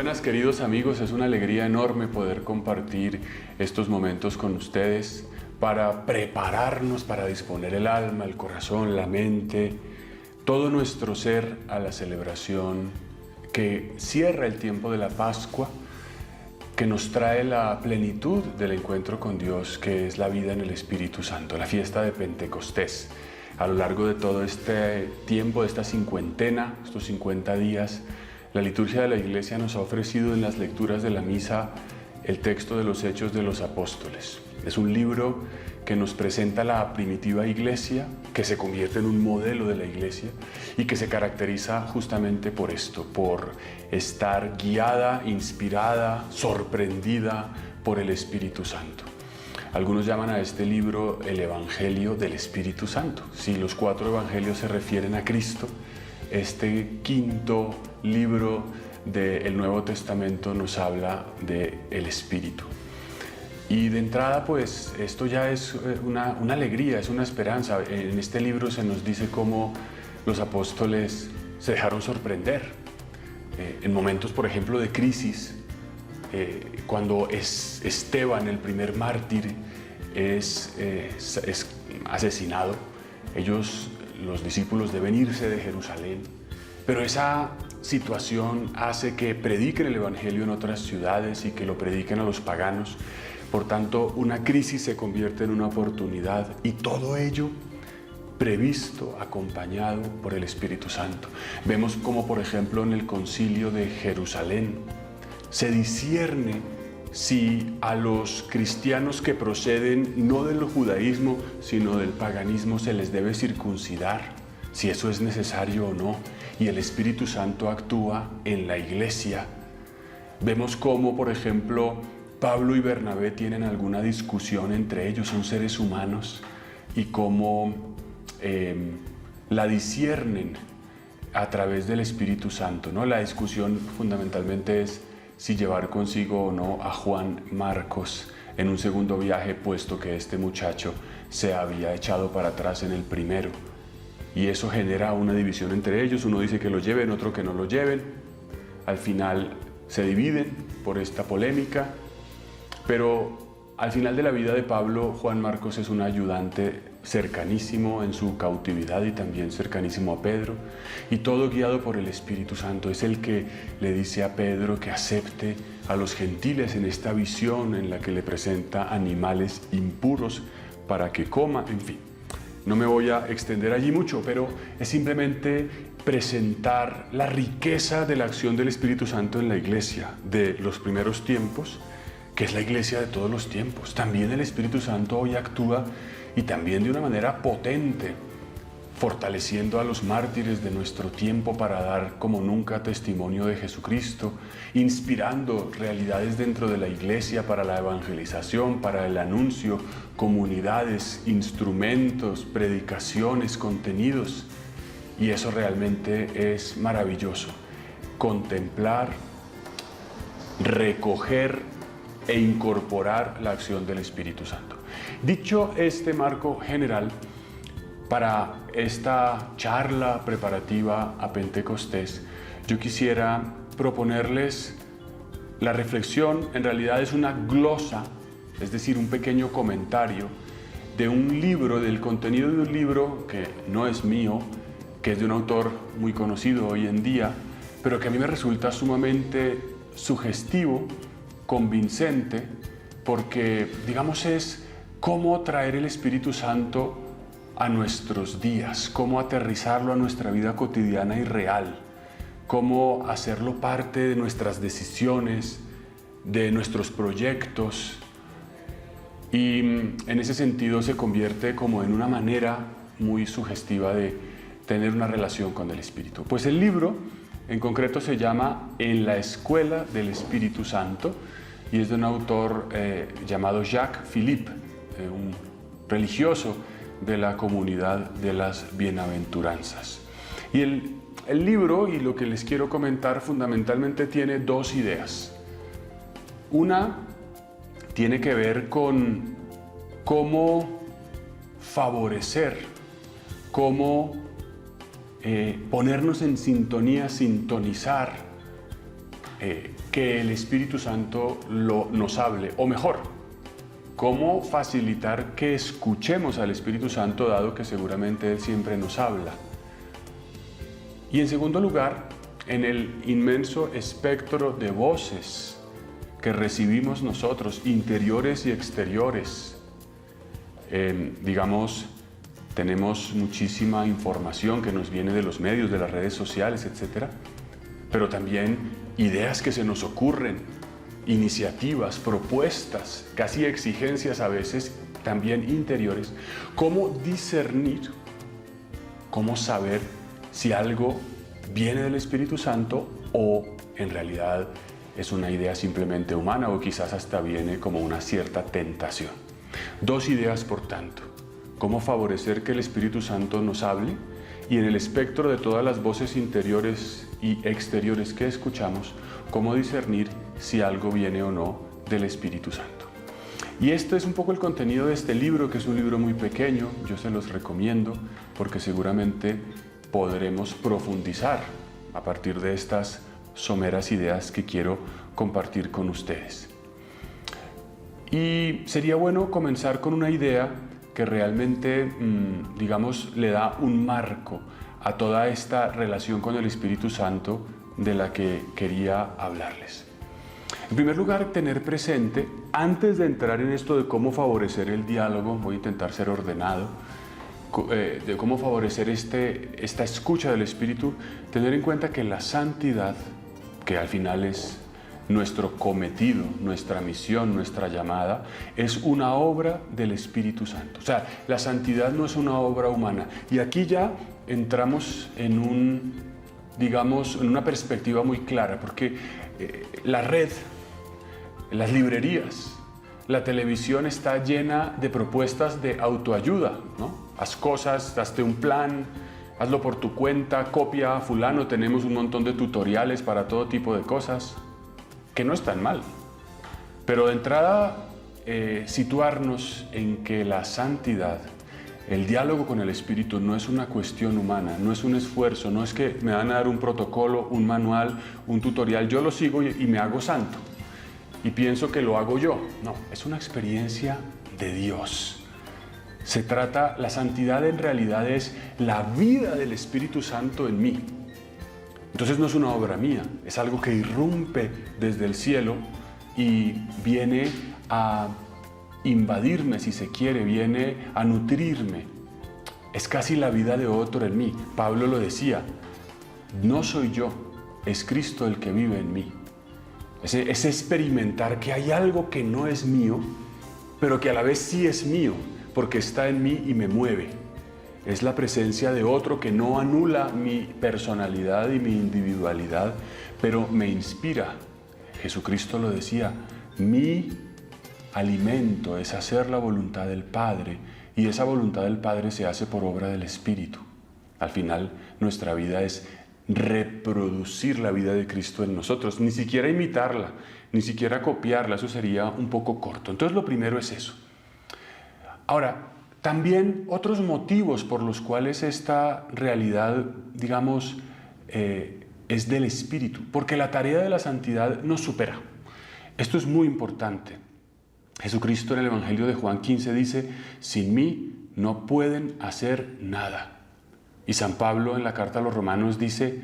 buenas, queridos amigos. Es una alegría enorme poder compartir estos momentos con ustedes para prepararnos, para disponer el alma, el corazón, la mente, todo nuestro ser a la celebración que cierra el tiempo de la Pascua, que nos trae la plenitud del encuentro con Dios, que es la vida en el Espíritu Santo, la fiesta de Pentecostés. A lo largo de todo este tiempo, de esta cincuentena, estos 50 días, la liturgia de la Iglesia nos ha ofrecido en las lecturas de la misa el texto de los Hechos de los Apóstoles. Es un libro que nos presenta la primitiva Iglesia, que se convierte en un modelo de la Iglesia y que se caracteriza justamente por esto, por estar guiada, inspirada, sorprendida por el Espíritu Santo. Algunos llaman a este libro el Evangelio del Espíritu Santo. Si los 4 evangelios se refieren a Cristo, este quinto libro del Nuevo Testamento nos habla del Espíritu. Y de entrada, pues, esto ya es una alegría, es una esperanza. En este libro se nos dice cómo los apóstoles se dejaron sorprender. En momentos, por ejemplo, de crisis, cuando Esteban, el primer mártir, es asesinado, los discípulos deben irse de Jerusalén, pero esa situación hace que prediquen el Evangelio en otras ciudades y que lo prediquen a los paganos. Por tanto, una crisis se convierte en una oportunidad y todo ello previsto, acompañado por el Espíritu Santo. Vemos como, por ejemplo, en el Concilio de Jerusalén se discierne si a los cristianos que proceden no del judaísmo, sino del paganismo, se les debe circuncidar, si eso es necesario o no, y el Espíritu Santo actúa en la Iglesia. Vemos cómo, por ejemplo, Pablo y Bernabé tienen alguna discusión entre ellos, son seres humanos, y cómo la disciernen a través del Espíritu Santo, ¿no? La discusión fundamentalmente es si llevar consigo o no a Juan Marcos en un segundo viaje, puesto que este muchacho se había echado para atrás en el primero. Y eso genera una división entre ellos, uno dice que lo lleven, otro que no lo lleven. Al final se dividen por esta polémica, pero al final de la vida de Pablo, Juan Marcos es un ayudante cercanísimo en su cautividad y también cercanísimo a Pedro, y todo guiado por el Espíritu Santo. Es el que le dice a Pedro que acepte a los gentiles en esta visión en la que le presenta animales impuros para que coma, en fin. No me voy a extender allí mucho, pero es simplemente presentar la riqueza de la acción del Espíritu Santo en la Iglesia de los primeros tiempos, que es la Iglesia de todos los tiempos. También el Espíritu Santo hoy actúa y también de una manera potente, fortaleciendo a los mártires de nuestro tiempo para dar como nunca testimonio de Jesucristo, inspirando realidades dentro de la Iglesia para la evangelización, para el anuncio, comunidades, instrumentos, predicaciones, contenidos. Y eso realmente es maravilloso, contemplar, recoger e incorporar la acción del Espíritu Santo. Dicho este marco general, para esta charla preparativa a Pentecostés, yo quisiera proponerles la reflexión. En realidad es una glosa, es decir, un pequeño comentario de un libro, del contenido de un libro que no es mío, que es de un autor muy conocido hoy en día, pero que a mí me resulta sumamente sugestivo, convincente, porque, digamos, es cómo traer el Espíritu Santo a nuestros días, cómo aterrizarlo a nuestra vida cotidiana y real, cómo hacerlo parte de nuestras decisiones, de nuestros proyectos, y en ese sentido se convierte como en una manera muy sugestiva de tener una relación con el Espíritu. Pues el libro en concreto se llama En la Escuela del Espíritu Santo y es de un autor llamado Jacques Philippe, un religioso de la comunidad de las bienaventuranzas. Y el libro, y lo que les quiero comentar, fundamentalmente tiene 2 ideas. Una tiene que ver con cómo favorecer, cómo ponernos en sintonía, sintonizar que el Espíritu Santo nos hable, o mejor, cómo facilitar que escuchemos al Espíritu Santo, dado que seguramente Él siempre nos habla. Y en segundo lugar, en el inmenso espectro de voces que recibimos nosotros, interiores y exteriores. Digamos, tenemos muchísima información que nos viene de los medios, de las redes sociales, etc. Pero también ideas que se nos ocurren, iniciativas, propuestas, casi exigencias a veces, también interiores. ¿Cómo discernir, cómo saber si algo viene del Espíritu Santo o en realidad es una idea simplemente humana o quizás hasta viene como una cierta tentación? Dos ideas, por tanto. Cómo favorecer que el Espíritu Santo nos hable y en el espectro de todas las voces interiores y exteriores que escuchamos, cómo discernir si algo viene o no del Espíritu Santo. Y este es un poco el contenido de este libro, que es un libro muy pequeño. Yo se los recomiendo porque seguramente podremos profundizar a partir de estas someras ideas que quiero compartir con ustedes. Y sería bueno comenzar con una idea que realmente, digamos, le da un marco a toda esta relación con el Espíritu Santo de la que quería hablarles. En primer lugar, tener presente, antes de entrar en esto de cómo favorecer el diálogo, voy a intentar ser ordenado, de cómo favorecer esta escucha del Espíritu, tener en cuenta que la santidad, que al final es nuestro cometido, nuestra misión, nuestra llamada, es una obra del Espíritu Santo. O sea, la santidad no es una obra humana. Y aquí ya entramos en una perspectiva muy clara, porque la red, las librerías, la televisión está llena de propuestas de autoayuda, ¿no? Haz cosas, hazte un plan, hazlo por tu cuenta, copia a fulano, tenemos un montón de tutoriales para todo tipo de cosas, que no están mal. Pero de entrada, situarnos en que la santidad, el diálogo con el Espíritu no es una cuestión humana, no es un esfuerzo, no es que me van a dar un protocolo, un manual, un tutorial, yo lo sigo y me hago santo. Y pienso que lo hago yo. No, es una experiencia de Dios. Se trata, la santidad en realidad es la vida del Espíritu Santo en mí. Entonces no es una obra mía, es algo que irrumpe desde el cielo y viene a invadirme, si se quiere, viene a nutrirme. Es casi la vida de otro en mí. Pablo lo decía, no soy yo, es Cristo el que vive en mí. Es experimentar que hay algo que no es mío, pero que a la vez sí es mío, porque está en mí y me mueve. Es la presencia de otro que no anula mi personalidad y mi individualidad, pero me inspira. Jesucristo lo decía, mi alimento es hacer la voluntad del Padre, y esa voluntad del Padre se hace por obra del Espíritu. Al final, nuestra vida es reproducir la vida de Cristo en nosotros, ni siquiera imitarla, ni siquiera copiarla, eso sería un poco corto. Entonces lo primero es eso. Ahora, también otros motivos por los cuales esta realidad, digamos, es del Espíritu, porque la tarea de la santidad nos supera. Esto es muy importante. Jesucristo en el Evangelio de Juan 15 dice, sin mí no pueden hacer nada. Y San Pablo en la carta a los Romanos dice,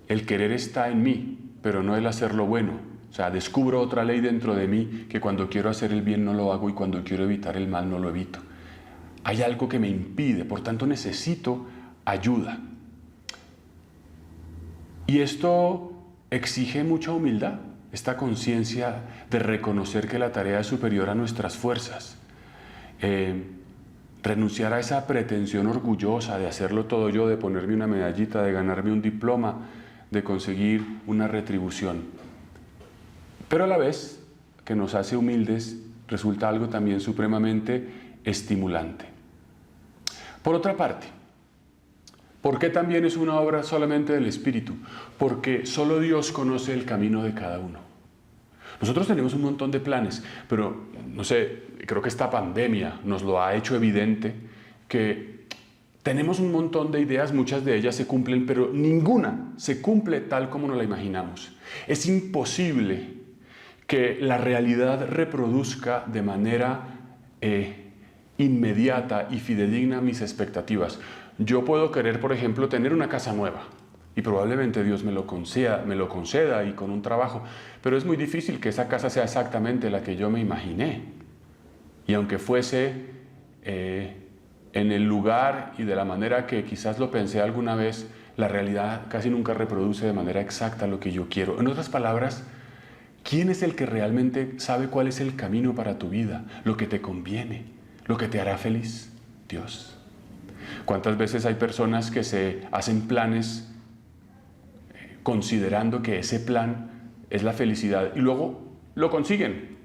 el querer está en mí, pero no el hacer lo bueno. O sea, descubro otra ley dentro de mí, que cuando quiero hacer el bien no lo hago y cuando quiero evitar el mal no lo evito. Hay algo que me impide, por tanto necesito ayuda. Y esto exige mucha humildad, esta conciencia de reconocer que la tarea es superior a nuestras fuerzas. Renunciar a esa pretensión orgullosa de hacerlo todo yo, de ponerme una medallita, de ganarme un diploma, de conseguir una retribución. Pero a la vez que nos hace humildes, resulta algo también supremamente estimulante. Por otra parte, ¿por qué también es una obra solamente del Espíritu? Porque solo Dios conoce el camino de cada uno. Nosotros tenemos un montón de planes, pero no sé, creo que esta pandemia nos lo ha hecho evidente que Tenemos un montón de ideas, muchas de ellas se cumplen, pero ninguna se cumple tal como nos la imaginamos. Es imposible que la realidad reproduzca de manera inmediata y fidedigna mis expectativas. Yo puedo querer, por ejemplo, tener una casa nueva y probablemente Dios me lo conceda y con un trabajo, pero es muy difícil que esa casa sea exactamente la que yo me imaginé. Y aunque fuese en el lugar y de la manera que quizás lo pensé alguna vez, la realidad casi nunca reproduce de manera exacta lo que yo quiero. En otras palabras, ¿quién es el que realmente sabe cuál es el camino para tu vida, lo que te conviene, lo que te hará feliz? Dios. ¿Cuántas veces hay personas que se hacen planes considerando que ese plan es la felicidad y luego lo consiguen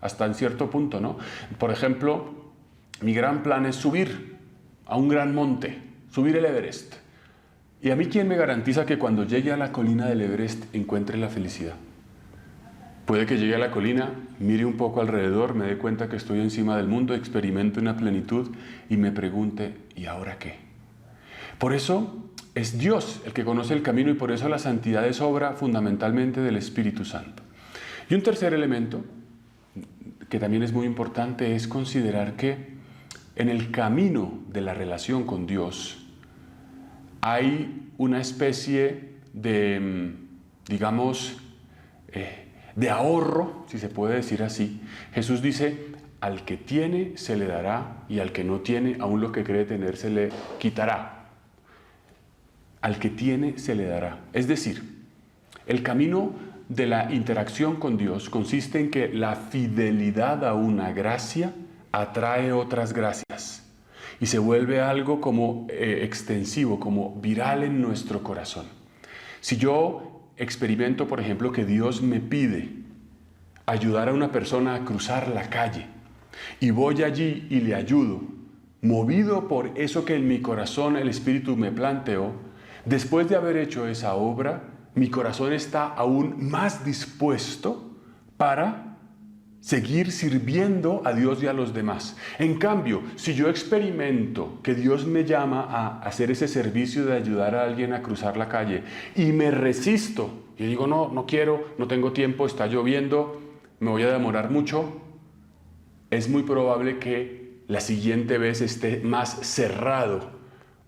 hasta en cierto punto, ¿no? Por ejemplo, mi gran plan es subir a un gran monte, subir el Everest. ¿Y a mí quién me garantiza que cuando llegue a la colina del Everest encuentre la felicidad? Puede que llegue a la colina, mire un poco alrededor, me dé cuenta que estoy encima del mundo, experimente una plenitud y me pregunte, ¿y ahora qué? Por eso es Dios el que conoce el camino y por eso la santidad es obra fundamentalmente del Espíritu Santo. Y un tercer elemento, que también es muy importante, es considerar que en el camino de la relación con Dios hay una especie de, digamos, de ahorro, si se puede decir así. Jesús dice, al que tiene se le dará y al que no tiene, aún lo que cree tener se le quitará. Al que tiene se le dará. Es decir, el camino de la interacción con Dios consiste en que la fidelidad a una gracia atrae otras gracias y se vuelve algo como extensivo, como viral en nuestro corazón. Si yo experimento, por ejemplo, que Dios me pide ayudar a una persona a cruzar la calle y voy allí y le ayudo, movido por eso que en mi corazón el Espíritu me planteó, después de haber hecho esa obra, mi corazón está aún más dispuesto para seguir sirviendo a Dios y a los demás. En cambio, si yo experimento que Dios me llama a hacer ese servicio de ayudar a alguien a cruzar la calle y me resisto y digo, no quiero, no tengo tiempo, está lloviendo, me voy a demorar mucho, es muy probable que la siguiente vez esté más cerrado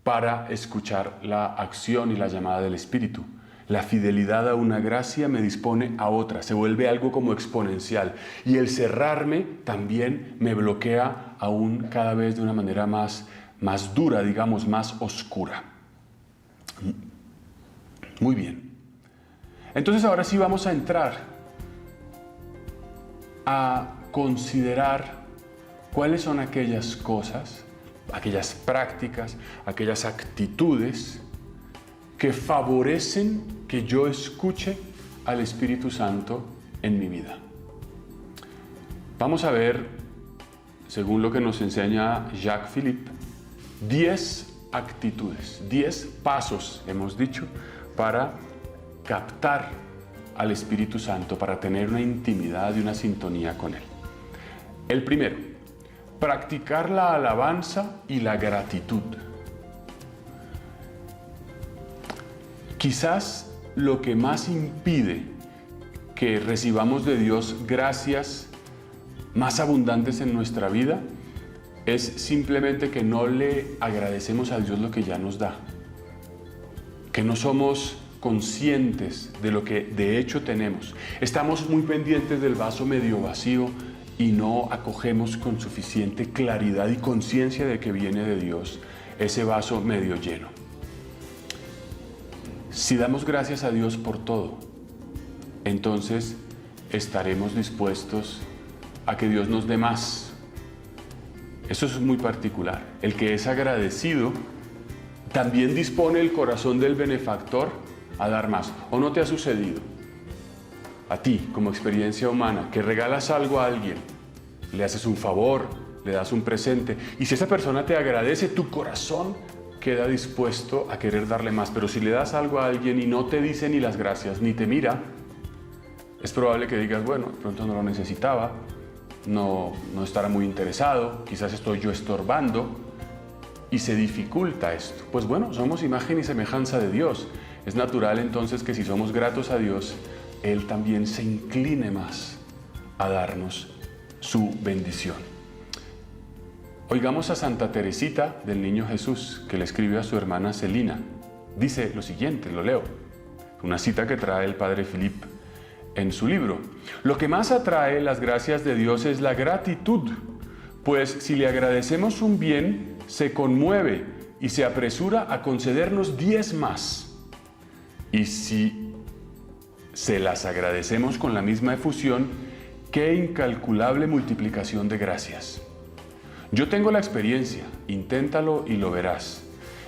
para escuchar la acción y la llamada del Espíritu. La fidelidad a una gracia me dispone a otra, se vuelve algo como exponencial. Y el cerrarme también me bloquea aún cada vez de una manera más dura, digamos, más oscura. Muy bien. Entonces ahora sí vamos a entrar a considerar cuáles son aquellas cosas, aquellas prácticas, aquellas actitudes que favorecen que yo escuche al Espíritu Santo en mi vida. Vamos a ver, según lo que nos enseña Jacques Philippe, 10 actitudes, 10 pasos, hemos dicho, para captar al Espíritu Santo, para tener una intimidad y una sintonía con Él. El primero, practicar la alabanza y la gratitud. Quizás lo que más impide que recibamos de Dios gracias más abundantes en nuestra vida es simplemente que no le agradecemos a Dios lo que ya nos da, que no somos conscientes de lo que de hecho tenemos. Estamos muy pendientes del vaso medio vacío y no acogemos con suficiente claridad y conciencia de que viene de Dios ese vaso medio lleno. Si damos gracias a Dios por todo, entonces estaremos dispuestos a que Dios nos dé más. Eso es muy particular. El que es agradecido también dispone el corazón del benefactor a dar más. ¿O no te ha sucedido a ti, como experiencia humana, que regalas algo a alguien, le haces un favor, le das un presente, y si esa persona te agradece, tu corazón queda dispuesto a querer darle más? Pero si le das algo a alguien y no te dice ni las gracias, ni te mira, es probable que digas, bueno, de pronto no lo necesitaba, no estará muy interesado, quizás estoy yo estorbando, y se dificulta esto? Pues bueno, somos imagen y semejanza de Dios. Es natural entonces que si somos gratos a Dios, Él también se incline más a darnos su bendición. Oigamos a Santa Teresita del Niño Jesús, que le escribió a su hermana Celina. Dice lo siguiente, lo leo, una cita que trae el padre Philippe en su libro. Lo que más atrae las gracias de Dios es la gratitud, pues si le agradecemos un bien, se conmueve y se apresura a concedernos 10 más. Y si se las agradecemos con la misma efusión, qué incalculable multiplicación de gracias. Yo tengo la experiencia, inténtalo y lo verás.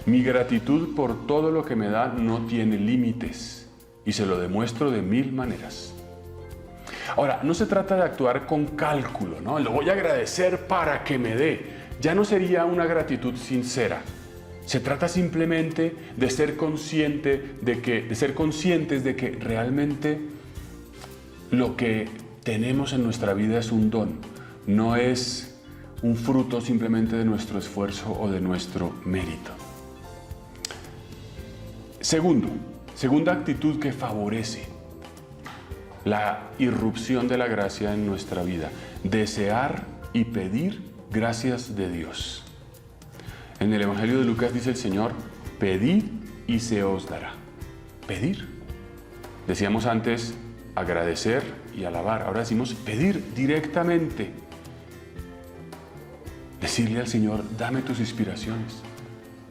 Mi gratitud por todo lo que me da no tiene límites y se lo demuestro de 1000 maneras. Ahora, no se trata de actuar con cálculo, ¿no? Lo voy a agradecer para que me dé. Ya no sería una gratitud sincera. Se trata simplemente de ser conscientes de que realmente lo que tenemos en nuestra vida es un don, no es un fruto simplemente de nuestro esfuerzo o de nuestro mérito. Segunda actitud que favorece la irrupción de la gracia en nuestra vida: desear y pedir gracias de Dios. En el Evangelio de Lucas dice el Señor: pedid y se os dará. Pedir. Decíamos antes agradecer y alabar, ahora decimos pedir directamente. Decirle al Señor: dame tus inspiraciones,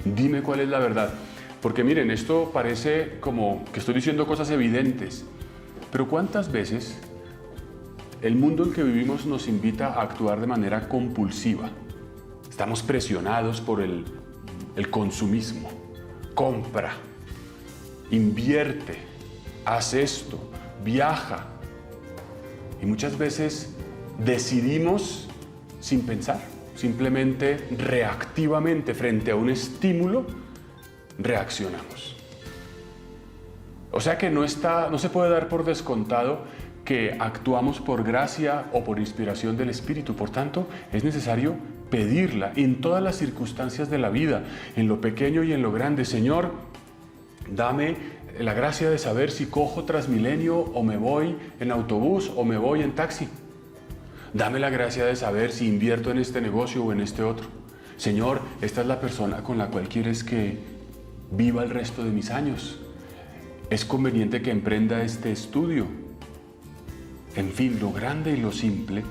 dime cuál es la verdad. Porque miren, esto parece como que estoy diciendo cosas evidentes, pero ¿cuántas veces el mundo en que vivimos nos invita a actuar de manera compulsiva? Estamos presionados por el consumismo. Compra, invierte, haz esto, viaja. Y muchas veces decidimos sin pensar, simplemente reactivamente frente a un estímulo reaccionamos. O sea que no se puede dar por descontado que actuamos por gracia o por inspiración del Espíritu. Por tanto, es necesario pedirla en todas las circunstancias de la vida, en lo pequeño y en lo grande. Señor, dame la gracia de saber si cojo Transmilenio o me voy en autobús o me voy en taxi. Dame la gracia de saber si invierto en este negocio o en este otro. Señor, esta es la persona con la cual quieres que viva el resto de mis años. Es conveniente que emprenda este estudio. En fin, lo grande y lo simple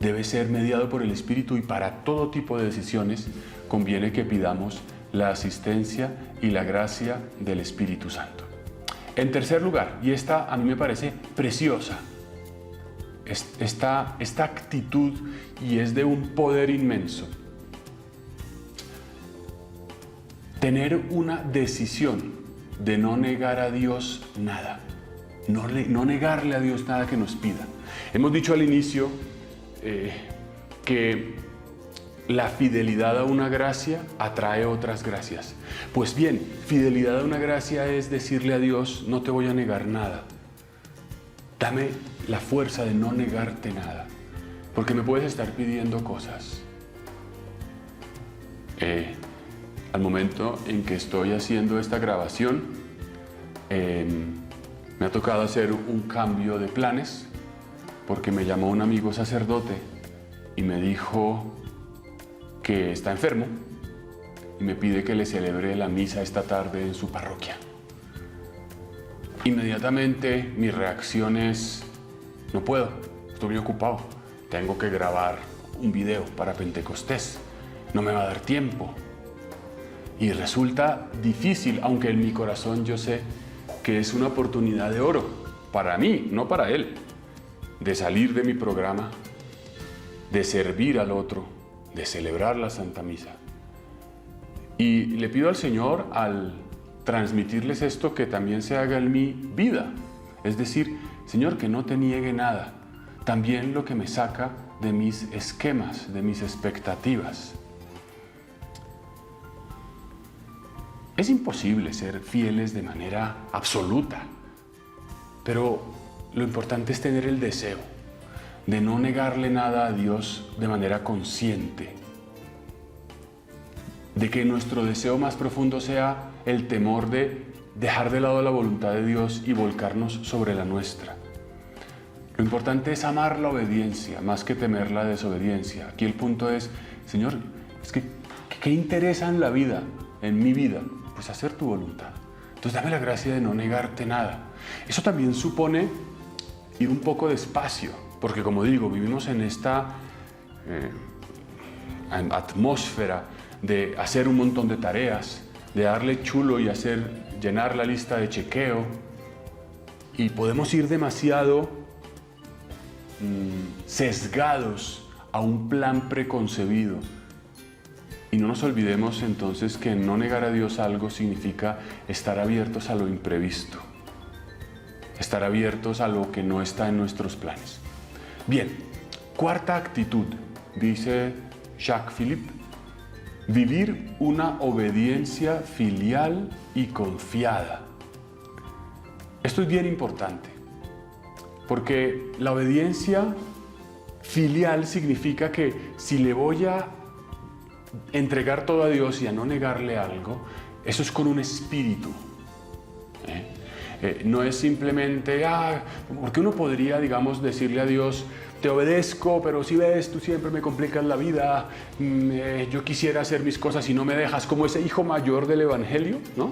debe ser mediado por el Espíritu, y para todo tipo de decisiones conviene que pidamos la asistencia y la gracia del Espíritu Santo. En tercer lugar, y esta a mí me parece preciosa, esta actitud, y es de un poder inmenso. Tener una decisión de no negar a Dios nada, no negarle a Dios nada que nos pida. Hemos dicho al inicio que la fidelidad a una gracia atrae otras gracias. Pues bien, fidelidad a una gracia es decirle a Dios: no te voy a negar nada. Dame la fuerza de no negarte nada, porque me puedes estar pidiendo cosas. Al momento en que estoy haciendo esta grabación, me ha tocado hacer un cambio de planes, porque me llamó un amigo sacerdote y me dijo que está enfermo y me pide que le celebre la misa esta tarde en su parroquia. Inmediatamente mi reacción es: no puedo, estoy muy ocupado, tengo que grabar un video para Pentecostés, no me va a dar tiempo. Y resulta difícil, aunque en mi corazón yo sé que es una oportunidad de oro para mí, no para él, de salir de mi programa, de servir al otro, de celebrar la Santa Misa. Y le pido al Señor, al transmitirles esto, que también se haga en mi vida. Es decir, Señor, que no te niegue nada, también lo que me saca de mis esquemas, de mis expectativas. Es imposible ser fieles de manera absoluta, pero lo importante es tener el deseo de no negarle nada a Dios de manera consciente, de que nuestro deseo más profundo sea el temor de dejar de lado la voluntad de Dios y volcarnos sobre la nuestra. Lo importante es amar la obediencia más que temer la desobediencia. Aquí el punto es, Señor, es que ¿qué interesa en la vida, en mi vida? Pues hacer tu voluntad. Entonces dame la gracia de no negarte nada. Eso también supone ir un poco despacio, porque como digo, vivimos en esta atmósfera de hacer un montón de tareas, de darle chulo y llenar la lista de chequeo, y podemos ir demasiado sesgados a un plan preconcebido. Y no nos olvidemos entonces que no negar a Dios algo significa estar abiertos a lo imprevisto, estar abiertos a lo que no está en nuestros planes. Bien, cuarta actitud, dice Jacques Philippe: vivir una obediencia filial y confiada. Esto es bien importante, porque la obediencia filial significa que si le voy a entregar todo a Dios y a no negarle algo, eso es con un espíritu. No es simplemente, porque uno podría, digamos, decirle a Dios: te obedezco, pero si ves, tú siempre me complicas la vida, yo quisiera hacer mis cosas y no me dejas, como ese hijo mayor del Evangelio, ¿no?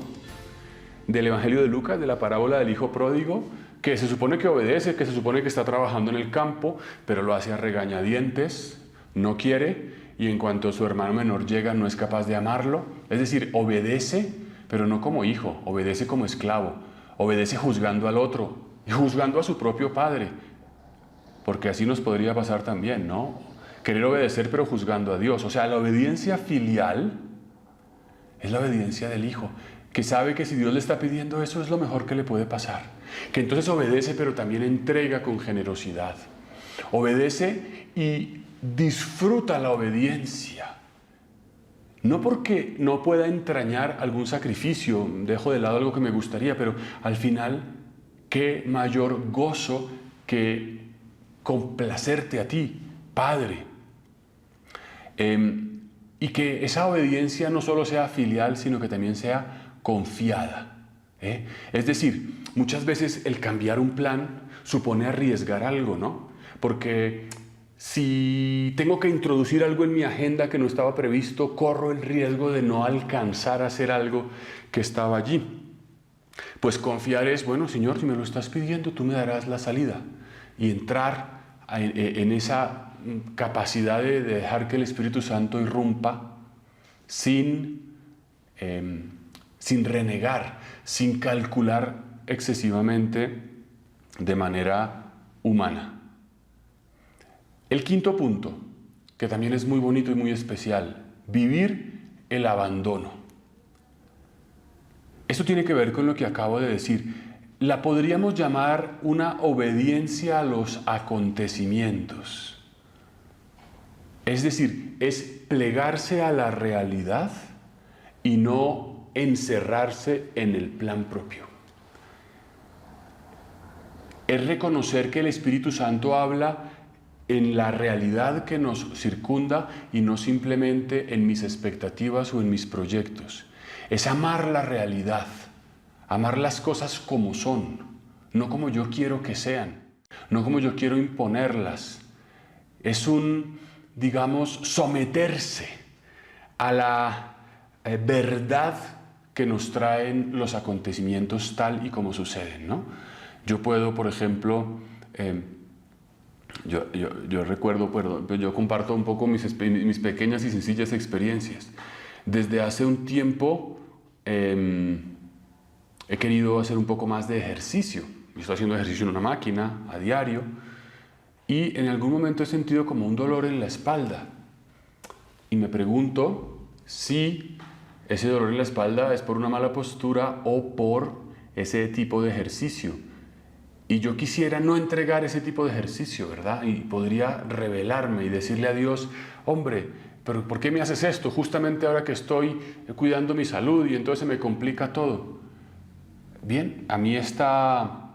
Del Evangelio de Lucas, de la parábola del hijo pródigo, que se supone que obedece, que se supone que está trabajando en el campo, pero lo hace a regañadientes, no quiere, y en cuanto su hermano menor llega no es capaz de amarlo. Es decir, obedece, pero no como hijo, obedece como esclavo, obedece juzgando al otro y juzgando a su propio padre, porque así nos podría pasar también, ¿no? Querer obedecer pero juzgando a Dios. O sea, la obediencia filial es la obediencia del hijo, que sabe que si Dios le está pidiendo eso es lo mejor que le puede pasar, que entonces obedece pero también entrega con generosidad, obedece y disfruta la obediencia, no porque no pueda entrañar algún sacrificio, dejo de lado algo que me gustaría, pero al final, qué mayor gozo que complacerte a ti, Padre. Y que esa obediencia no solo sea filial, sino que también sea confiada. Es decir, muchas veces el cambiar un plan supone arriesgar algo, ¿no? Porque si tengo que introducir algo en mi agenda que no estaba previsto, corro el riesgo de no alcanzar a hacer algo que estaba allí. Pues confiar es, bueno, Señor, si me lo estás pidiendo, tú me darás la salida. Y entrar en esa capacidad de dejar que el Espíritu Santo irrumpa sin renegar, sin calcular excesivamente de manera humana. El quinto punto, que también es muy bonito y muy especial: vivir el abandono. Esto tiene que ver con lo que acabo de decir. La podríamos llamar una obediencia a los acontecimientos. Es decir, es plegarse a la realidad y no encerrarse en el plan propio. Es reconocer que el Espíritu Santo habla en la realidad que nos circunda y no simplemente en mis expectativas o en mis proyectos. Es amar la realidad, amar las cosas como son, no como yo quiero que sean, no como yo quiero imponerlas. Es digamos, someterse a la verdad que nos traen los acontecimientos tal y como suceden, ¿no? Yo puedo, por ejemplo, yo recuerdo, yo comparto un poco mis pequeñas y sencillas experiencias. Desde hace un tiempo he querido hacer un poco más de ejercicio. Estoy haciendo ejercicio en una máquina a diario y en algún momento he sentido como un dolor en la espalda. Y me pregunto si ese dolor en la espalda es por una mala postura o por ese tipo de ejercicio. Y yo quisiera no entregar ese tipo de ejercicio, ¿verdad? Y podría rebelarme y decirle a Dios: hombre, pero ¿por qué me haces esto? Justamente ahora que estoy cuidando mi salud y entonces se me complica todo. Bien, a mí esta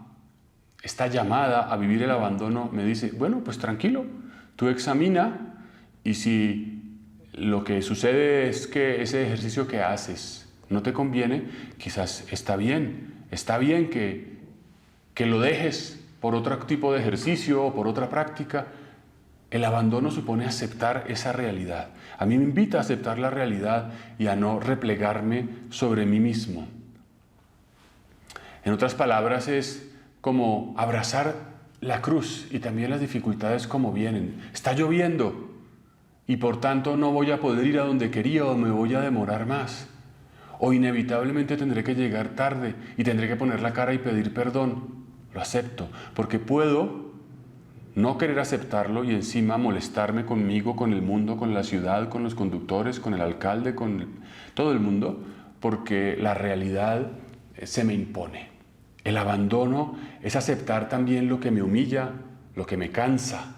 llamada a vivir el abandono me dice: bueno, pues tranquilo, tú examina y si lo que sucede es que ese ejercicio que haces no te conviene, quizás está bien que lo dejes por otro tipo de ejercicio o por otra práctica. El abandono supone aceptar esa realidad. A mí me invita a aceptar la realidad y a no replegarme sobre mí mismo. En otras palabras, es como abrazar la cruz y también las dificultades como vienen. Está lloviendo y por tanto no voy a poder ir a donde quería o me voy a demorar más. O inevitablemente tendré que llegar tarde y tendré que poner la cara y pedir perdón. Lo acepto, porque puedo no querer aceptarlo y encima molestarme conmigo, con el mundo, con la ciudad, con los conductores, con el alcalde, todo el mundo, porque la realidad se me impone. El abandono es aceptar también lo que me humilla, lo que me cansa,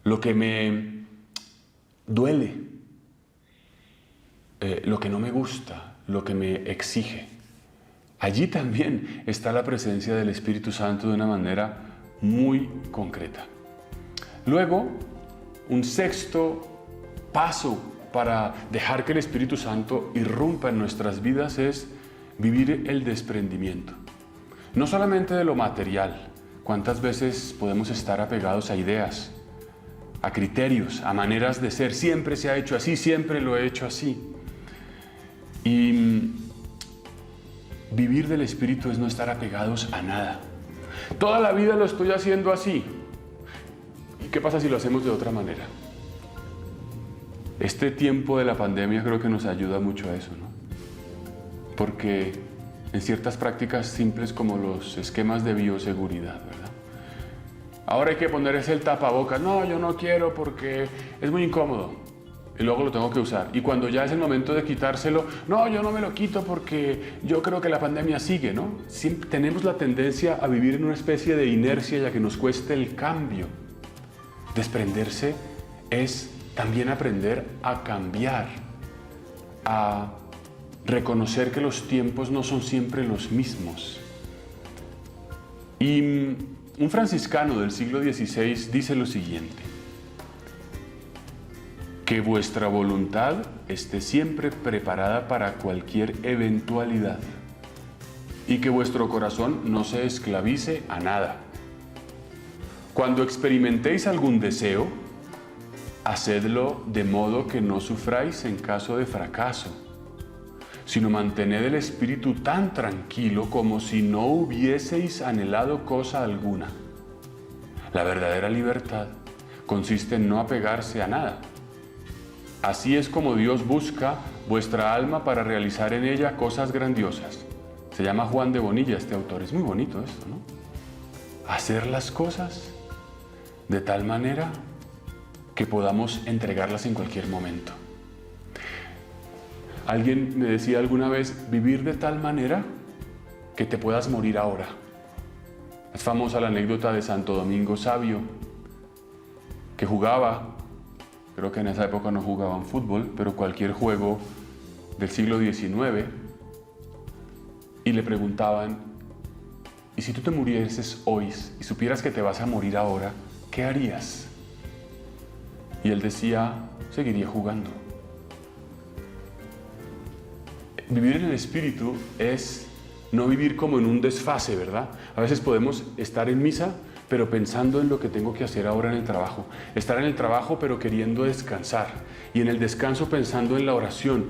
lo que me duele, lo que no me gusta, lo que me exige. Allí también está la presencia del Espíritu Santo de una manera muy concreta. Luego, un sexto paso para dejar que el Espíritu Santo irrumpa en nuestras vidas es vivir el desprendimiento. No solamente de lo material. ¿Cuántas veces podemos estar apegados a ideas, a criterios, a maneras de ser? Siempre se ha hecho así, siempre lo he hecho así. Y vivir del Espíritu es no estar apegados a nada. Toda la vida lo estoy haciendo así. ¿Y qué pasa si lo hacemos de otra manera? Este tiempo de la pandemia creo que nos ayuda mucho a eso, ¿no? Porque en ciertas prácticas simples como los esquemas de bioseguridad, ¿verdad? Ahora hay que ponerse el tapabocas. No, yo no quiero porque es muy incómodo. Y luego lo tengo que usar. Y cuando ya es el momento de quitárselo, no, yo no me lo quito porque yo creo que la pandemia sigue, ¿no? Siempre tenemos la tendencia a vivir en una especie de inercia ya que nos cueste el cambio. Desprenderse es también aprender a cambiar, a reconocer que los tiempos no son siempre los mismos. Y un franciscano del siglo XVI dice lo siguiente: que vuestra voluntad esté siempre preparada para cualquier eventualidad y que vuestro corazón no se esclavice a nada. Cuando experimentéis algún deseo, hacedlo de modo que no sufráis en caso de fracaso, sino mantened el espíritu tan tranquilo como si no hubieseis anhelado cosa alguna. La verdadera libertad consiste en no apegarse a nada. Así es como Dios busca vuestra alma para realizar en ella cosas grandiosas. Se llama Juan de Bonilla este autor. Es muy bonito esto, ¿no? Hacer las cosas de tal manera que podamos entregarlas en cualquier momento. Alguien me decía alguna vez, vivir de tal manera que te puedas morir ahora. Es famosa la anécdota de Santo Domingo Sabio, que jugaba, creo que en esa época no jugaban fútbol, pero cualquier juego del siglo XIX, y le preguntaban, ¿y si tú te murieses hoy y supieras que te vas a morir ahora, qué harías? Y él decía, seguiría jugando. Vivir en el Espíritu es no vivir como en un desfase, ¿verdad? A veces podemos estar en misa, pero pensando en lo que tengo que hacer ahora en el trabajo. Estar en el trabajo, pero queriendo descansar. Y en el descanso pensando en la oración,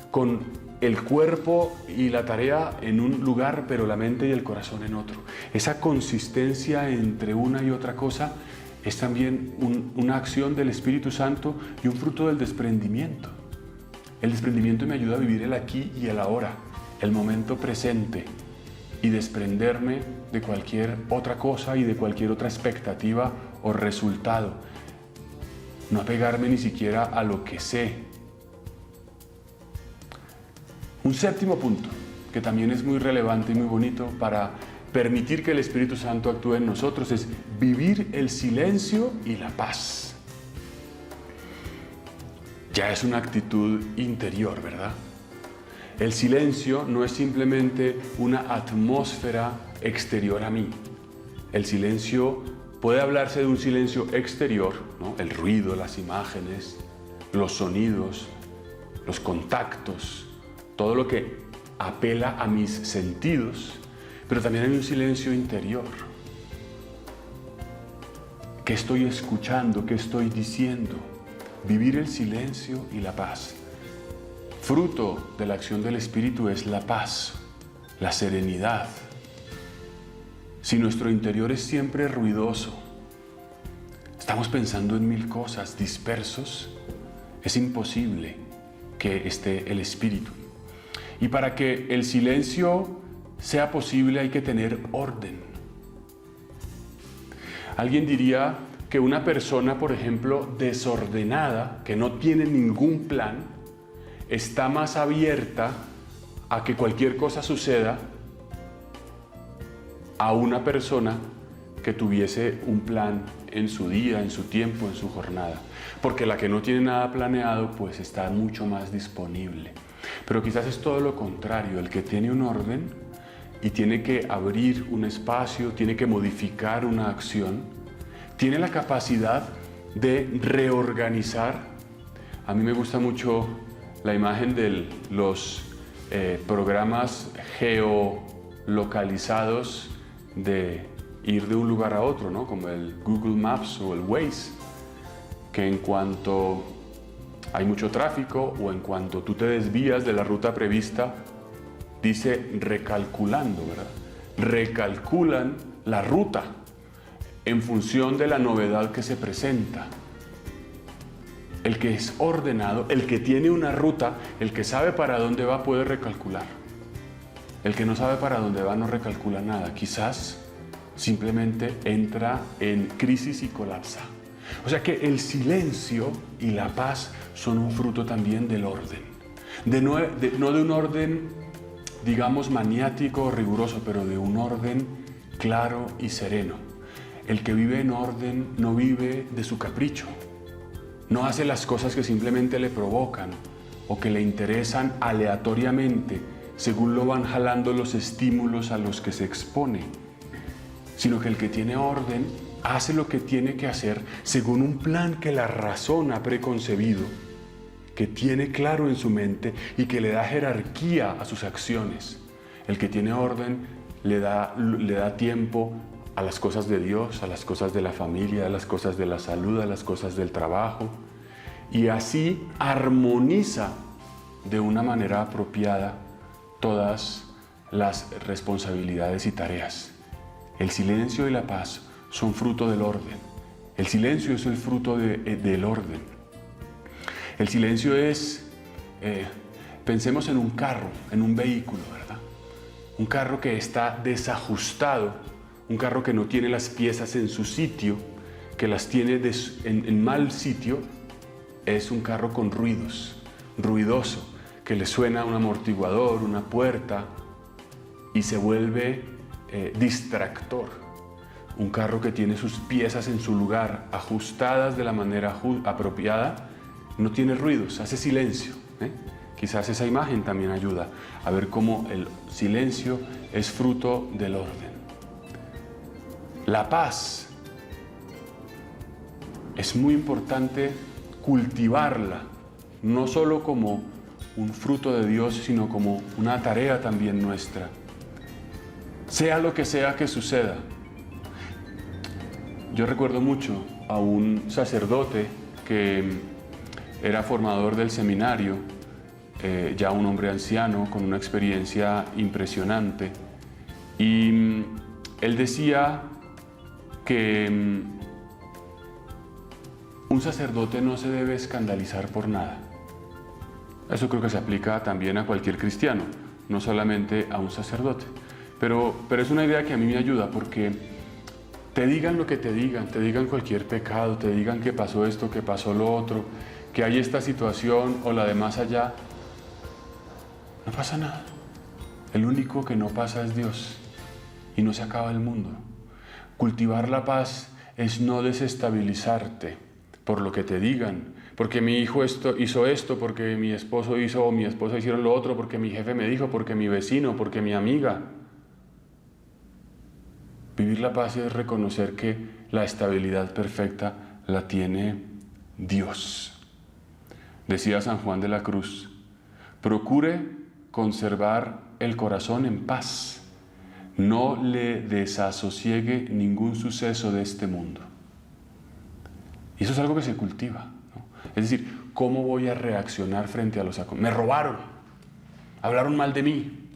con el cuerpo y la tarea en un lugar, pero la mente y el corazón en otro. Esa consistencia entre una y otra cosa es también una acción del Espíritu Santo y un fruto del desprendimiento. El desprendimiento me ayuda a vivir el aquí y el ahora, el momento presente, y desprenderme de cualquier otra cosa y de cualquier otra expectativa o resultado. No apegarme ni siquiera a lo que sé. Un séptimo punto, que también es muy relevante y muy bonito para permitir que el Espíritu Santo actúe en nosotros, es vivir el silencio y la paz. Ya es una actitud interior, ¿verdad? El silencio no es simplemente una atmósfera exterior a mí. El silencio puede hablarse de un silencio exterior, ¿no? El ruido, las imágenes, los sonidos, los contactos, todo lo que apela a mis sentidos, pero también hay un silencio interior. ¿Qué estoy escuchando? ¿Qué estoy diciendo? Vivir el silencio y la paz. Fruto de la acción del Espíritu es la paz, la serenidad. Si nuestro interior es siempre ruidoso, estamos pensando en mil cosas, dispersos, es imposible que esté el Espíritu. Y para que el silencio sea posible hay que tener orden. Alguien diría que una persona, por ejemplo, desordenada, que no tiene ningún plan, está más abierta a que cualquier cosa suceda a una persona que tuviese un plan en su día, en su tiempo, en su jornada. Porque la que no tiene nada planeado, pues está mucho más disponible. Pero quizás es todo lo contrario, el que tiene un orden y tiene que abrir un espacio, tiene que modificar una acción, tiene la capacidad de reorganizar. A mí me gusta mucho la imagen de los programas geolocalizados de ir de un lugar a otro, ¿no? Como el Google Maps o el Waze, que en cuanto hay mucho tráfico o en cuanto tú te desvías de la ruta prevista, dice recalculando, ¿verdad? Recalculan la ruta en función de la novedad que se presenta. El que es ordenado, el que tiene una ruta, el que sabe para dónde va puede recalcular. El que no sabe para dónde va no recalcula nada. Quizás simplemente entra en crisis y colapsa. O sea que el silencio y la paz son un fruto también del orden. No de un orden, digamos, maniático o riguroso, pero de un orden claro y sereno. El que vive en orden no vive de su capricho. No hace las cosas que simplemente le provocan o que le interesan aleatoriamente, según lo van jalando los estímulos a los que se expone, sino que el que tiene orden hace lo que tiene que hacer según un plan que la razón ha preconcebido, que tiene claro en su mente y que le da jerarquía a sus acciones. El que tiene orden le da tiempo a las cosas de Dios, a las cosas de la familia, a las cosas de la salud, a las cosas del trabajo, y así armoniza de una manera apropiada todas las responsabilidades y tareas. El silencio y la paz son fruto del orden. El silencio es el fruto del orden. El silencio es, pensemos en un carro, en un vehículo, ¿verdad? Un carro que está desajustado, un carro que no tiene las piezas en su sitio, que las tiene en mal sitio, es un carro con ruidos, ruidoso, que le suena un amortiguador, una puerta, y se vuelve distractor. Un carro que tiene sus piezas en su lugar, ajustadas de la manera apropiada, no tiene ruidos, hace silencio. Quizás esa imagen también ayuda a ver cómo el silencio es fruto del orden. La paz es muy importante cultivarla, no solo como un fruto de Dios, sino como una tarea también nuestra. Sea lo que sea que suceda. Yo recuerdo mucho a un sacerdote que era formador del seminario, ya un hombre anciano con una experiencia impresionante, y él decía que un sacerdote no se debe escandalizar por nada. Eso creo que se aplica también a cualquier cristiano, no solamente a un sacerdote. Pero es una idea que a mí me ayuda, porque te digan lo que te digan cualquier pecado, te digan que pasó esto, que pasó lo otro, que hay esta situación o la de más allá, no pasa nada. El único que no pasa es Dios y no se acaba el mundo. Cultivar la paz es no desestabilizarte por lo que te digan, porque mi hijo hizo esto, porque mi esposo hizo o mi esposa hicieron lo otro, porque mi jefe me dijo, porque mi vecino, porque mi amiga. Vivir la paz es reconocer que la estabilidad perfecta la tiene Dios. Decía San Juan de la Cruz: procure conservar el corazón en paz, no le desasosiegue ningún suceso de este mundo. Y eso es algo que se cultiva, ¿no? Es decir, ¿cómo voy a reaccionar frente a los acontecimientos? Me robaron, hablaron mal de mí,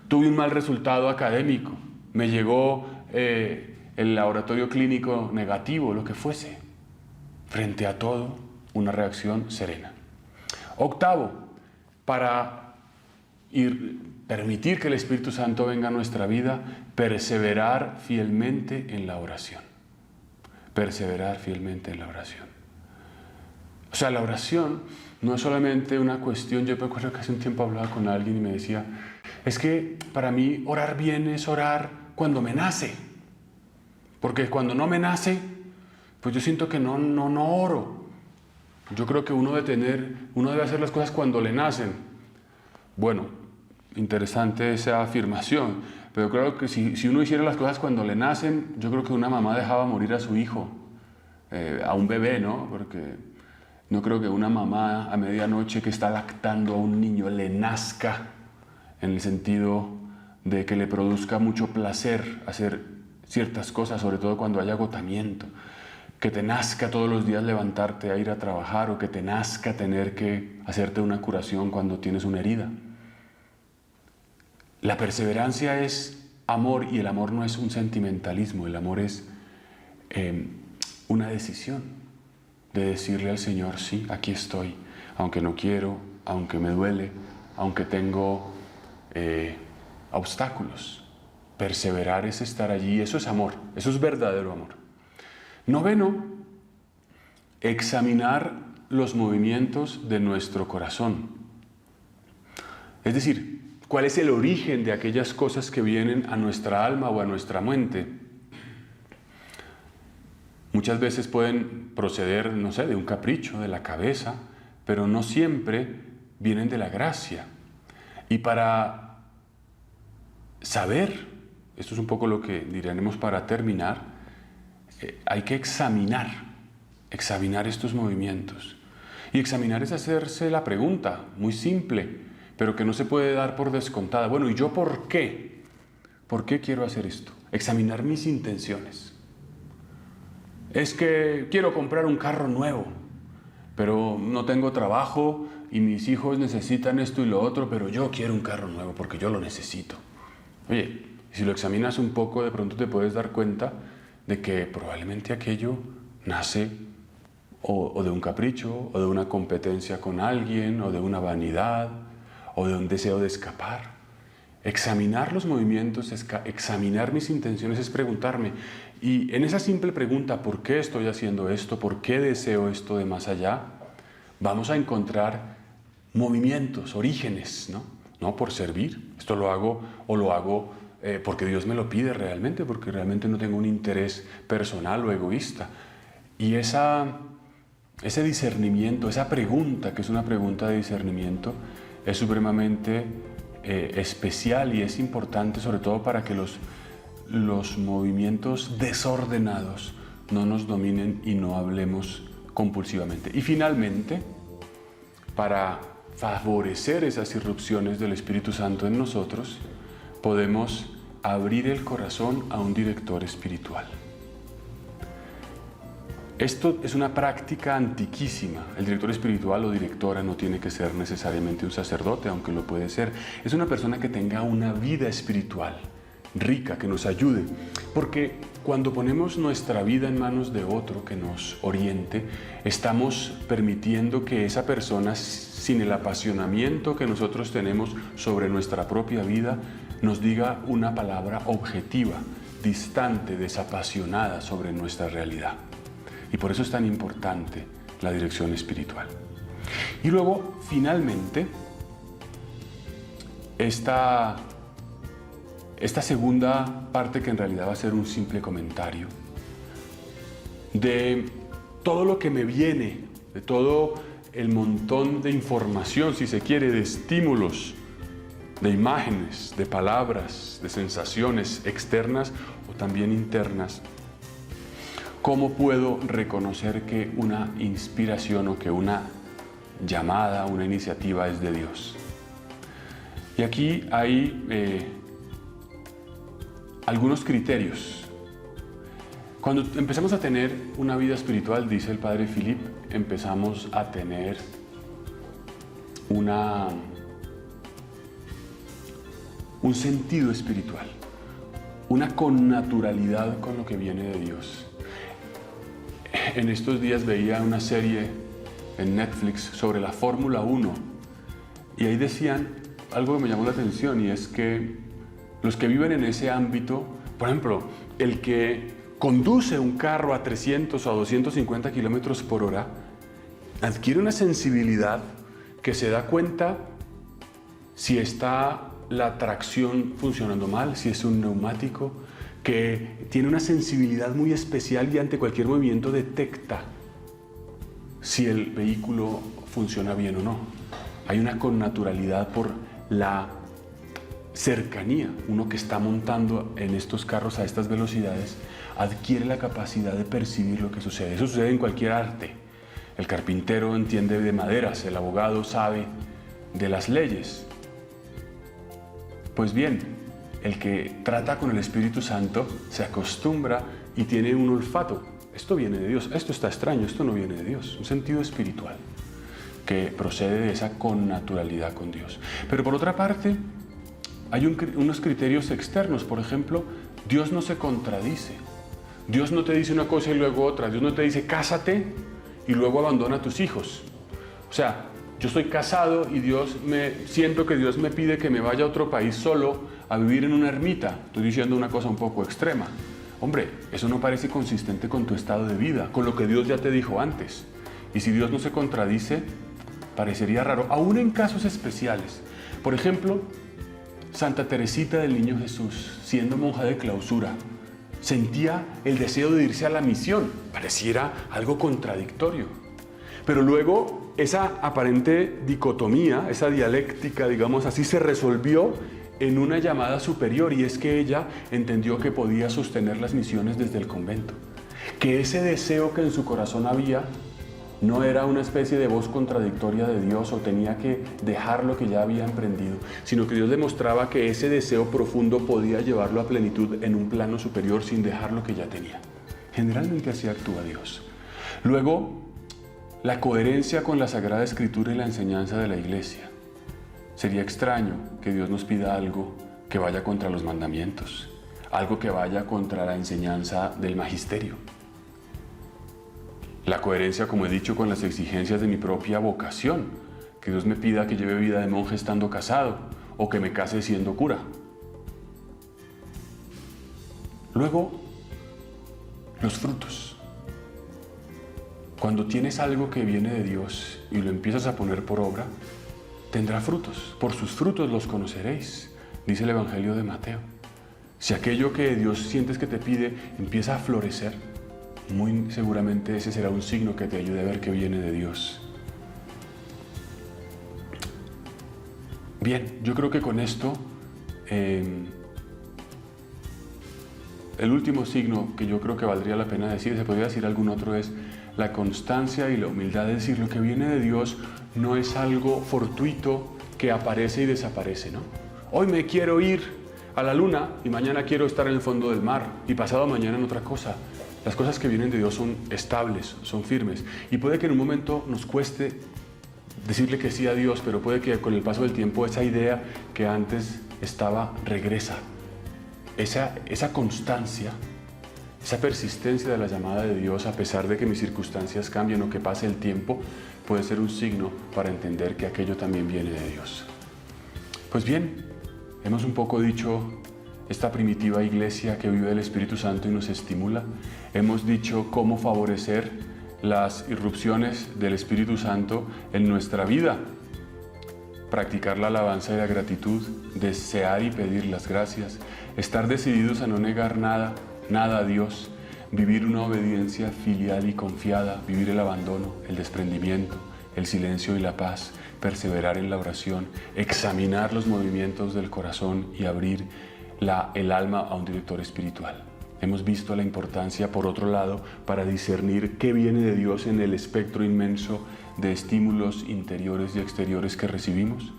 tuve un mal resultado académico, me llegó el laboratorio clínico negativo, lo que fuese. Frente a todo, una reacción serena. Octavo, para permitir que el Espíritu Santo venga a nuestra vida, perseverar fielmente en la oración. Perseverar fielmente en la oración. O sea, la oración no es solamente una cuestión. Yo me acuerdo que hace un tiempo hablaba con alguien y me decía: es que para mí orar bien es orar cuando me nace. Porque cuando no me nace, pues yo siento que no oro. Yo creo que uno debe hacer las cosas cuando le nacen. Bueno, interesante esa afirmación, pero creo que si uno hiciera las cosas cuando le nacen, yo creo que una mamá dejaba morir a su hijo, a un bebé, ¿no? Porque no creo que una mamá a medianoche que está lactando a un niño le nazca en el sentido de que le produzca mucho placer hacer ciertas cosas, sobre todo cuando hay agotamiento. Que te nazca todos los días levantarte a ir a trabajar, o que te nazca tener que hacerte una curación cuando tienes una herida. La perseverancia es amor, y el amor no es un sentimentalismo, el amor es una decisión de decirle al Señor: sí, aquí estoy, aunque no quiero, aunque me duele, aunque tengo obstáculos. Perseverar es estar allí, eso es amor, eso es verdadero amor. Noveno, examinar los movimientos de nuestro corazón. Es decir, ¿cuál es el origen de aquellas cosas que vienen a nuestra alma o a nuestra mente? Muchas veces pueden proceder, no sé, de un capricho, de la cabeza, pero no siempre vienen de la gracia. Y para saber, esto es un poco lo que diremos para terminar, hay que examinar estos movimientos. Y examinar es hacerse la pregunta, muy simple, pero que no se puede dar por descontada. Bueno, ¿y yo por qué? ¿Por qué quiero hacer esto? Examinar mis intenciones. Es que quiero comprar un carro nuevo, pero no tengo trabajo y mis hijos necesitan esto y lo otro, pero yo quiero un carro nuevo porque yo lo necesito. Oye, si lo examinas un poco, de pronto te puedes dar cuenta de que probablemente aquello nace o de un capricho, o de una competencia con alguien, o de una vanidad, o de un deseo de escapar. Examinar los movimientos, examinar mis intenciones, es preguntarme, y en esa simple pregunta: ¿por qué estoy haciendo esto? ¿Por qué deseo esto de más allá? Vamos a encontrar movimientos, orígenes, ¿no? No por servir, esto lo hago porque Dios me lo pide realmente, porque realmente no tengo un interés personal o egoísta. Y ese discernimiento, esa pregunta, que es una pregunta de discernimiento, es supremamente especial y es importante, sobre todo para que los movimientos desordenados no nos dominen y no hablemos compulsivamente. Y finalmente, para favorecer esas irrupciones del Espíritu Santo en nosotros, podemos abrir el corazón a un director espiritual. Esto es una práctica antiquísima. El director espiritual o directora no tiene que ser necesariamente un sacerdote, aunque lo puede ser. Es una persona que tenga una vida espiritual rica, que nos ayude. Porque cuando ponemos nuestra vida en manos de otro que nos oriente, estamos permitiendo que esa persona, sin el apasionamiento que nosotros tenemos sobre nuestra propia vida, nos diga una palabra objetiva, distante, desapasionada sobre nuestra realidad. Y por eso es tan importante la dirección espiritual. Y luego, finalmente, esta segunda parte, que en realidad va a ser un simple comentario, de todo lo que me viene, de todo el montón de información, si se quiere, de estímulos, de imágenes, de palabras, de sensaciones externas o también internas. ¿Cómo puedo reconocer que una inspiración o que una llamada, una iniciativa es de Dios. Y aquí hay algunos criterios. Cuando empezamos a tener una vida espiritual, dice el padre Philip, empezamos a tener un sentido espiritual, una connaturalidad con lo que viene de Dios. En estos días veía una serie en Netflix sobre la Fórmula 1 y ahí decían algo que me llamó la atención, y es que los que viven en ese ámbito, por ejemplo, el que conduce un carro a 300 o a 250 kilómetros por hora, adquiere una sensibilidad que se da cuenta si está la tracción funcionando mal, si es un neumático, que tiene una sensibilidad muy especial y ante cualquier movimiento detecta si el vehículo funciona bien o no. Hay una connaturalidad por la cercanía. Uno que está montando en estos carros a estas velocidades adquiere la capacidad de percibir lo que sucede. Eso sucede en cualquier arte. El carpintero entiende de maderas, el abogado sabe de las leyes. Pues bien, el que trata con el Espíritu Santo se acostumbra y tiene un olfato. Esto viene de Dios, esto está extraño, esto no viene de Dios. Un sentido espiritual que procede de esa connaturalidad con Dios. Pero por otra parte, hay unos criterios externos. Por ejemplo, Dios no se contradice. Dios no te dice una cosa y luego otra. Dios no te dice cásate y luego abandona a tus hijos. O sea, yo estoy casado y siento que Dios me pide que me vaya a otro país solo a vivir en una ermita. Estoy diciendo una cosa un poco extrema. Hombre, eso no parece consistente con tu estado de vida, con lo que Dios ya te dijo antes. Y si Dios no se contradice, parecería raro, aún en casos especiales. Por ejemplo, Santa Teresita del Niño Jesús, siendo monja de clausura, sentía el deseo de irse a la misión. Pareciera algo contradictorio. Pero luego esa aparente dicotomía, esa dialéctica, digamos así, se resolvió en una llamada superior, y es que ella entendió que podía sostener las misiones desde el convento. Que ese deseo que en su corazón había no era una especie de voz contradictoria de Dios o tenía que dejar lo que ya había emprendido, sino que Dios demostraba que ese deseo profundo podía llevarlo a plenitud en un plano superior sin dejar lo que ya tenía. Generalmente así actúa Dios. Luego, la coherencia con la Sagrada Escritura y la enseñanza de la Iglesia. Sería extraño que Dios nos pida algo que vaya contra los mandamientos, algo que vaya contra la enseñanza del magisterio. La coherencia, como he dicho, con las exigencias de mi propia vocación, que Dios me pida que lleve vida de monje estando casado o que me case siendo cura. Luego, los frutos. Cuando tienes algo que viene de Dios y lo empiezas a poner por obra, tendrá frutos. Por sus frutos los conoceréis, dice el Evangelio de Mateo. Si aquello que Dios sientes que te pide empieza a florecer, muy seguramente ese será un signo que te ayude a ver que viene de Dios. Bien, yo creo que con esto, el último signo que yo creo que valdría la pena decir, se podría decir algún otro, es la constancia y la humildad. Es decir, lo que viene de Dios no es algo fortuito que aparece y desaparece, ¿no? Hoy me quiero ir a la luna y mañana quiero estar en el fondo del mar y pasado mañana en otra cosa. Las cosas que vienen de Dios son estables, son firmes, y puede que en un momento nos cueste decirle que sí a Dios, pero puede que con el paso del tiempo esa idea que antes estaba regresa. Esa constancia, esa persistencia de la llamada de Dios, a pesar de que mis circunstancias cambien o que pase el tiempo, puede ser un signo para entender que aquello también viene de Dios. Pues bien, hemos un poco dicho esta primitiva iglesia que vive el Espíritu Santo y nos estimula. Hemos dicho cómo favorecer las irrupciones del Espíritu Santo en nuestra vida. Practicar la alabanza y la gratitud, desear y pedir las gracias, estar decididos a no negar nada a Dios, vivir una obediencia filial y confiada, vivir el abandono, el desprendimiento, el silencio y la paz, perseverar en la oración, examinar los movimientos del corazón y abrir el alma a un director espiritual. Hemos visto la importancia, por otro lado, para discernir qué viene de Dios en el espectro inmenso de estímulos interiores y exteriores que recibimos,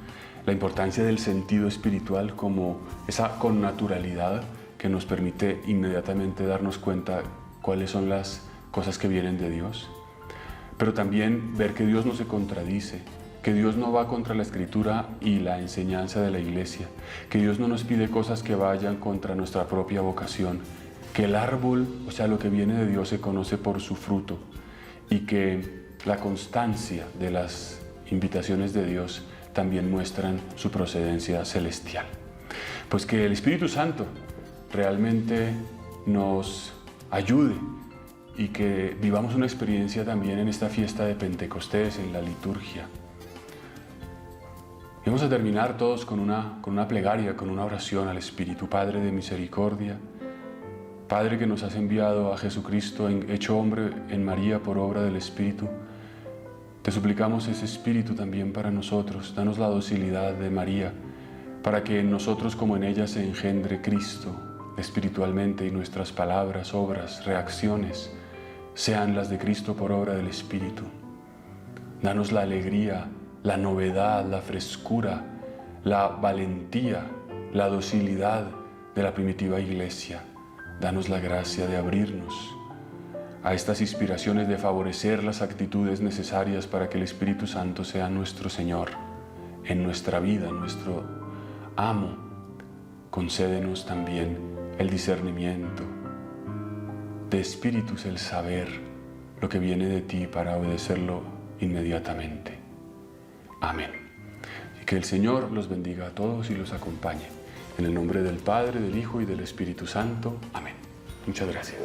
la importancia del sentido espiritual como esa connaturalidad que nos permite inmediatamente darnos cuenta cuáles son las cosas que vienen de Dios, pero también ver que Dios no se contradice, que Dios no va contra la Escritura y la enseñanza de la Iglesia, que Dios no nos pide cosas que vayan contra nuestra propia vocación, que el árbol, o sea, lo que viene de Dios se conoce por su fruto y que la constancia de las invitaciones de Dios también muestran su procedencia celestial. Pues que el Espíritu Santo realmente nos ayude y que vivamos una experiencia también en esta fiesta de Pentecostés, en la liturgia. Vamos a terminar todos con una plegaria, con una oración al Espíritu. Padre de misericordia, Padre que nos has enviado a Jesucristo hecho hombre en María por obra del Espíritu, te suplicamos ese Espíritu también para nosotros. Danos la docilidad de María, para que en nosotros como en ella se engendre Cristo espiritualmente y nuestras palabras, obras, reacciones sean las de Cristo por obra del Espíritu. Danos la alegría, la novedad, la frescura, la valentía, la docilidad de la primitiva iglesia. Danos la gracia de abrirnos a estas inspiraciones, de favorecer las actitudes necesarias para que el Espíritu Santo sea nuestro Señor en nuestra vida, nuestro amo. Concédenos también el discernimiento de espíritus, el saber lo que viene de ti para obedecerlo inmediatamente. Amén. Y que el Señor los bendiga a todos y los acompañe. En el nombre del Padre, del Hijo y del Espíritu Santo. Amén. Muchas gracias.